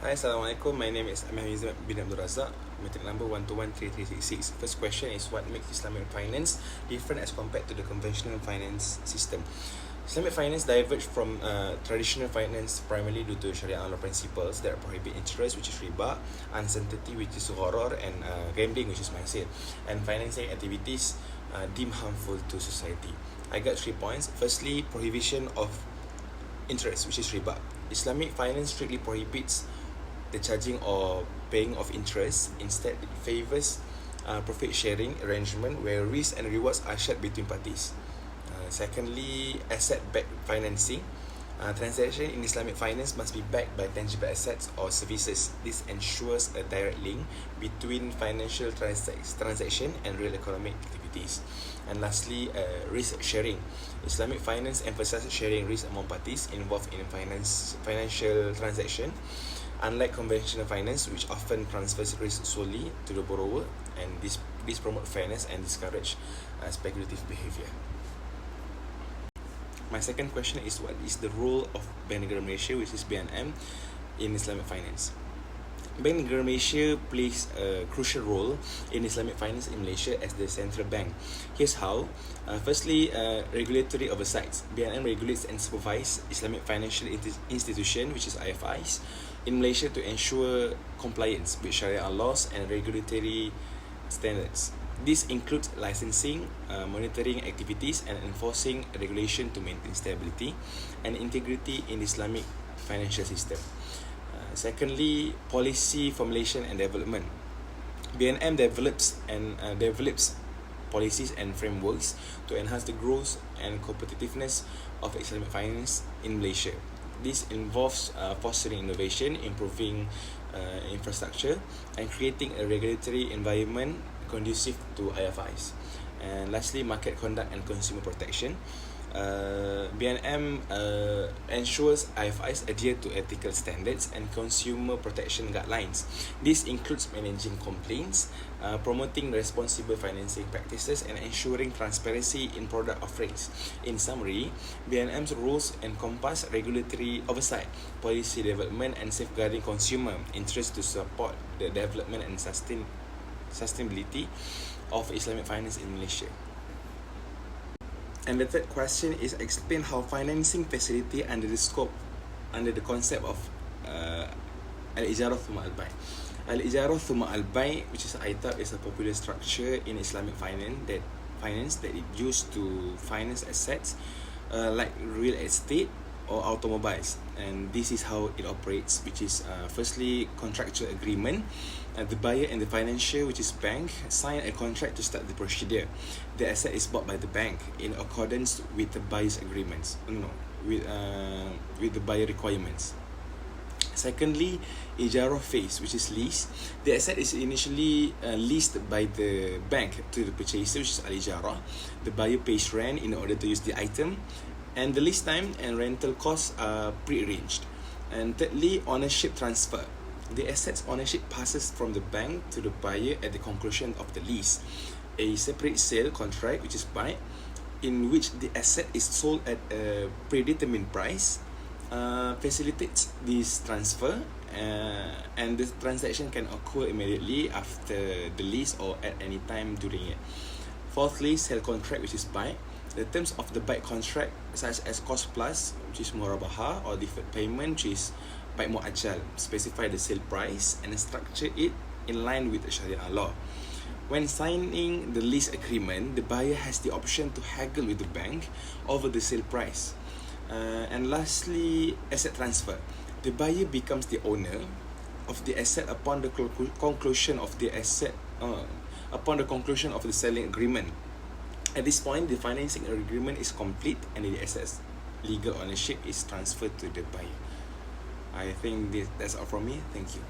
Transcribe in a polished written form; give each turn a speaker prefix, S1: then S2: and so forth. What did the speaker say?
S1: Hi, Assalamualaikum. My name is Amir Hamizan bin Abdul Razak, metric number 1213366. First question is, what makes Islamic finance different as compared to the conventional finance system? Islamic finance diverges from traditional finance primarily due to Sharia law principles that prohibit interest, which is riba, uncertainty, which is gharar, and gambling, which is maisir, and financing activities deemed harmful to society. I got 3 points. Firstly, prohibition of interest, which is riba. Islamic finance strictly prohibits the charging or paying of interest. Instead, it favors profit sharing arrangement where risks and rewards are shared between parties. Secondly, asset-backed financing. Transaction in Islamic finance must be backed by tangible assets or services. This ensures a direct link between financial transaction and real economic activities. And lastly, risk sharing. Islamic finance emphasizes sharing risk among parties involved in financial transaction, unlike conventional finance, which often transfers risk solely to the borrower, and this promotes fairness and discourage speculative behavior. My second question is, what is the role of Bank Negara Malaysia, which is BNM, in Islamic finance? Bank Negara Malaysia plays a crucial role in Islamic finance in Malaysia as the central bank. Here's how. Firstly, regulatory oversight. BNM regulates and supervises Islamic financial institution, which is IFIs, in Malaysia to ensure compliance with Sharia laws and regulatory standards. This includes licensing, monitoring activities, and enforcing regulation to maintain stability and integrity in the Islamic financial system. Secondly, policy formulation and development. BNM develops policies and frameworks to enhance the growth and competitiveness of Islamic finance in Malaysia. This involves fostering innovation, improving infrastructure, and creating a regulatory environment conducive to IFIs. And lastly, market conduct and consumer protection. BNM ensures IFIs adhere to ethical standards and consumer protection guidelines. This includes managing complaints, promoting responsible financing practices, and ensuring transparency in product offerings. In summary, BNM's rules encompass regulatory oversight, policy development, and safeguarding consumer interests to support the development and sustainability of Islamic finance in Malaysia. And the third question is, explain how financing facility under the concept of Al-Ijarah Thumma Al-Bay. Al-Ijarah Thumma Al-Bay, which is ITAB, is a popular structure in Islamic finance that it used to finance assets like real estate or automobiles. And this is how it operates, which is firstly, contractual agreement. The buyer and the financier, which is bank, sign a contract to start the procedure. The asset is bought by the bank in accordance with the buyer's agreements. With the buyer requirements. Secondly, Ijarah phase, which is lease. The asset is initially leased by the bank to the purchaser, which is Al-Ijarah. The buyer pays rent in order to use the item, and the lease time and rental costs are pre-arranged. And thirdly, ownership transfer. The asset's ownership passes from the bank to the buyer at the conclusion of the lease. A separate sale contract, which is buy, in which the asset is sold at a predetermined price, facilitates this transfer, and the transaction can occur immediately after the lease or at any time during it. Fourthly, sale contract, which is buy. The terms of the buy contract, such as cost plus, which is murabaha, or deferred payment, which is bai mu'ajjal, specify the sale price and structure it in line with the Sharia law. When signing the lease agreement, the buyer has the option to haggle with the bank over the sale price. And lastly, asset transfer. The buyer becomes the owner of the asset upon the conclusion of the selling agreement. At this point, the financing agreement is complete and the asset's legal ownership is transferred to the buyer. I think that's all from me. Thank you.